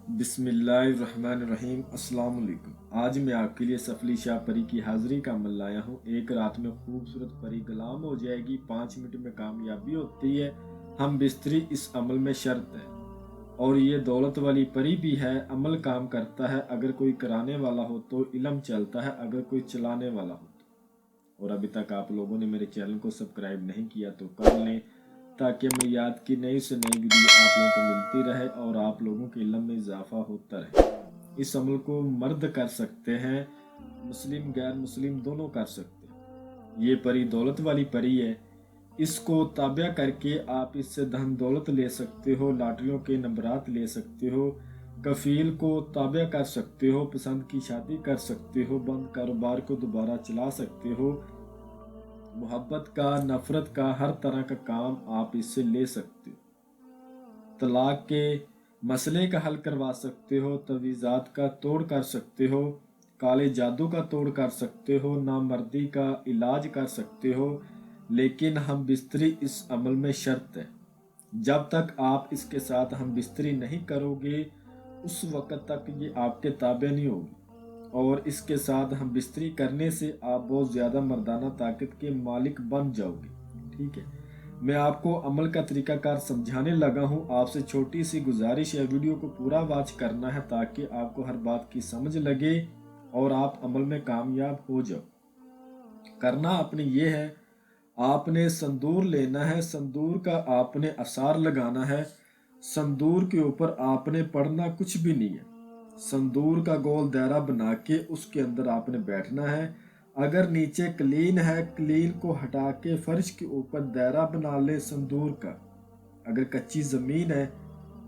بسم اللہ الرحمن الرحیم۔ السلام علیکم۔ آج میں آپ کے لیے سفلی شاہ پری کی حاضری کا عمل لایا ہوں۔ ایک رات میں خوبصورت پری غلام ہو جائے گی، 5 منٹ میں کامیابی ہوتی ہے، ہم بستری اس عمل میں شرط ہے۔ اور یہ دولت والی پری بھی ہے، عمل کام کرتا ہے، اگر کوئی کرانے والا ہو تو علم چلتا ہے، اگر کوئی چلانے والا ہو تو۔ اور ابھی تک آپ لوگوں نے میرے چینل کو سبسکرائب نہیں کیا تو کر لیں، تاکہ میات کی نئی سے نئی ویڈیو آپ لوگوں کو ملتی رہے اور آپ لوگوں کے علم میں اضافہ ہوتا رہے۔ اس عمل کو مرد کر سکتے ہیں، مسلم غیر مسلم دونوں کر سکتے ہیں۔ یہ پری دولت والی پری ہے، اس کو تابع کر کے آپ اس سے دھن دولت لے سکتے ہو، لاٹریوں کے نمبرات لے سکتے ہو، کفیل کو تابع کر سکتے ہو، پسند کی شادی کر سکتے ہو، بند کاروبار کو دوبارہ چلا سکتے ہو، محبت کا، نفرت کا، ہر طرح کا کام آپ اس سے لے سکتے ہو۔ طلاق کے مسئلے کا حل کروا سکتے ہو، تویزات کا توڑ کر سکتے ہو، کالے جادو کا توڑ کر سکتے ہو، نامردی کا علاج کر سکتے ہو، لیکن ہم بستری اس عمل میں شرط ہے۔ جب تک آپ اس کے ساتھ ہم بستری نہیں کرو گے، اس وقت تک یہ آپ کے تابع نہیں ہوگی، اور اس کے ساتھ ہم بستری کرنے سے آپ بہت زیادہ مردانہ طاقت کے مالک بن جاؤ گے۔ ٹھیک ہے، میں آپ کو عمل کا طریقہ کار سمجھانے لگا ہوں۔ آپ سے چھوٹی سی گزارش ہے، ویڈیو کو پورا واچ کرنا ہے تاکہ آپ کو ہر بات کی سمجھ لگے اور آپ عمل میں کامیاب ہو جاؤ۔ کرنا آپ نے یہ ہے، آپ نے سندور لینا ہے، سندور کا آپ نے اثار لگانا ہے، سندور کے اوپر آپ نے پڑھنا کچھ بھی نہیں ہے۔ سندور کا گول دائرہ بنا کے اس کے اندر آپ نے بیٹھنا ہے۔ اگر نیچے کلین ہے، کلین کو ہٹا کے فرش کے اوپر دائرہ بنا لے سندور کا۔ اگر کچی زمین ہے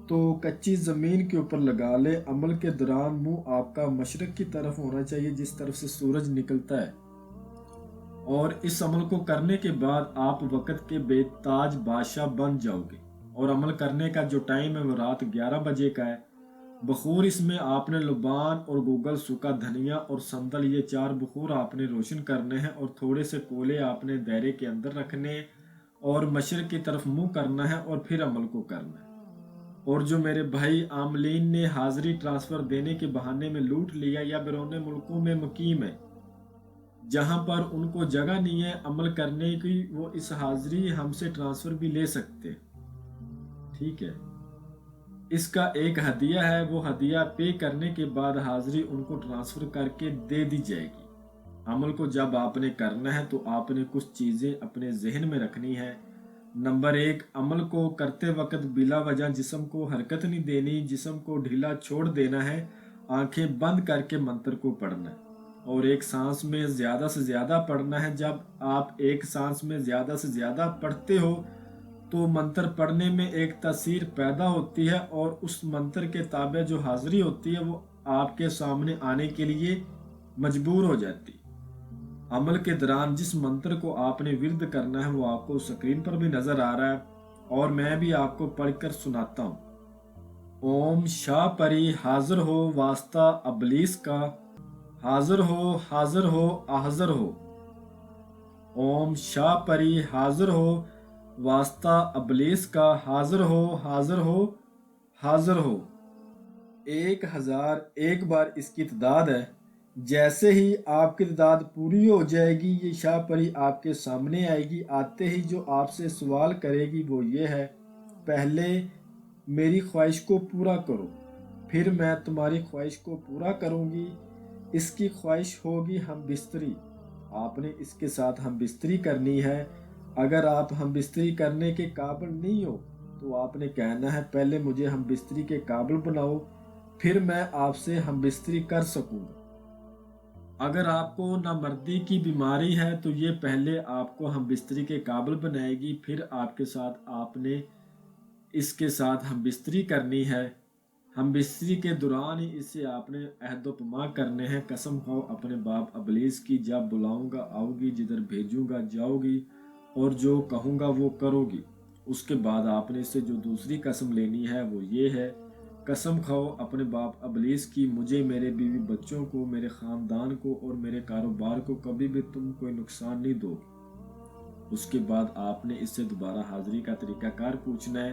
تو کچی زمین کے اوپر لگا لے۔ عمل کے دوران منہ آپ کا مشرق کی طرف ہونا چاہیے، جس طرف سے سورج نکلتا ہے۔ اور اس عمل کو کرنے کے بعد آپ وقت کے بے تاج بادشاہ بن جاؤ گے۔ اور عمل کرنے کا جو ٹائم ہے وہ رات 11 بجے کا ہے۔ بخور اس میں آپ نے لبان اور گوگل، سوکھا دھنیا اور سندل، یہ 4 بخور آپ نے روشن کرنے ہیں، اور تھوڑے سے کولے آپ نے دائرے کے اندر رکھنے اور مشرق کی طرف منہ کرنا ہے، اور پھر عمل کو کرنا ہے۔ اور جو میرے بھائی عاملین نے حاضری ٹرانسفر دینے کے بہانے میں لوٹ لیا یا بیرون ملکوں میں مقیم ہے، جہاں پر ان کو جگہ نہیں ہے عمل کرنے کی، وہ اس حاضری ہم سے ٹرانسفر بھی لے سکتے۔ ٹھیک ہے، اس کا ایک ہدیہ ہے، وہ ہدیہ پے کرنے کے بعد حاضری ان کو ٹرانسفر کر کے دے دی جائے گی۔ عمل کو جب آپ نے کرنا ہے تو آپ نے کچھ چیزیں اپنے ذہن میں رکھنی ہے۔ نمبر 1، عمل کو کرتے وقت بلا وجہ جسم کو حرکت نہیں دینی، جسم کو ڈھیلا چھوڑ دینا ہے، آنکھیں بند کر کے منتر کو پڑھنا ہے، اور ایک سانس میں زیادہ سے زیادہ پڑھنا ہے۔ جب آپ ایک سانس میں زیادہ سے زیادہ پڑھتے ہو تو منتر پڑھنے میں ایک تاثیر پیدا ہوتی ہے، اور اس منتر کے تابع جو حاضری ہوتی ہے وہ آپ کے سامنے آنے کے لیے مجبور ہو جاتی۔ عمل کے دوران جس منتر کو آپ نے ورد کرنا ہے وہ آپ کو سکرین پر بھی نظر آ رہا ہے، اور میں بھی آپ کو پڑھ کر سناتا ہوں۔ اوم شاہ پری حاضر ہو واسطہ ابلیس کا، حاضر ہو حاضر ہو حاضر ہو۔ اوم شاہ پری حاضر ہو واسطہ ابلیس کا، حاضر ہو حاضر ہو حاضر ہو۔ 1001 بار اس کی تعداد ہے۔ جیسے ہی آپ کی تعداد پوری ہو جائے گی، یہ شاہ پری آپ کے سامنے آئے گی۔ آتے ہی جو آپ سے سوال کرے گی وہ یہ ہے، پہلے میری خواہش کو پورا کرو، پھر میں تمہاری خواہش کو پورا کروں گی۔ اس کی خواہش ہوگی ہم بستری، آپ نے اس کے ساتھ ہم بستری کرنی ہے۔ اگر آپ ہم بستری کرنے کے قابل نہیں ہو تو آپ نے کہنا ہے، پہلے مجھے ہم بستری کے قابل بناؤ، پھر میں آپ سے ہم بستری کر سکوں گا۔ اگر آپ کو نامردی کی بیماری ہے تو یہ پہلے آپ کو ہم بستری کے قابل بنائے گی، پھر آپ کے ساتھ آپ نے اس کے ساتھ ہم بستری کرنی ہے۔ ہم بستری کے دوران ہی اس سے آپ نے عہد و پیما کرنے ہیں۔ قسم کھاؤ اپنے باپ ابلیس کی، جب بلاؤں گا آؤ گی، جدھر بھیجوں گا جاؤ گی، اور جو کہوں گا وہ کرو گی۔ اس کے بعد آپ نے اس سے جو دوسری قسم لینی ہے وہ یہ ہے، قسم کھاؤ اپنے باپ ابلیس کی، مجھے، میرے بیوی بچوں کو، میرے خاندان کو اور میرے کاروبار کو کبھی بھی تم کوئی نقصان نہیں دو گی۔ اس کے بعد آپ نے اس سے دوبارہ حاضری کا طریقہ کار پوچھنا ہے۔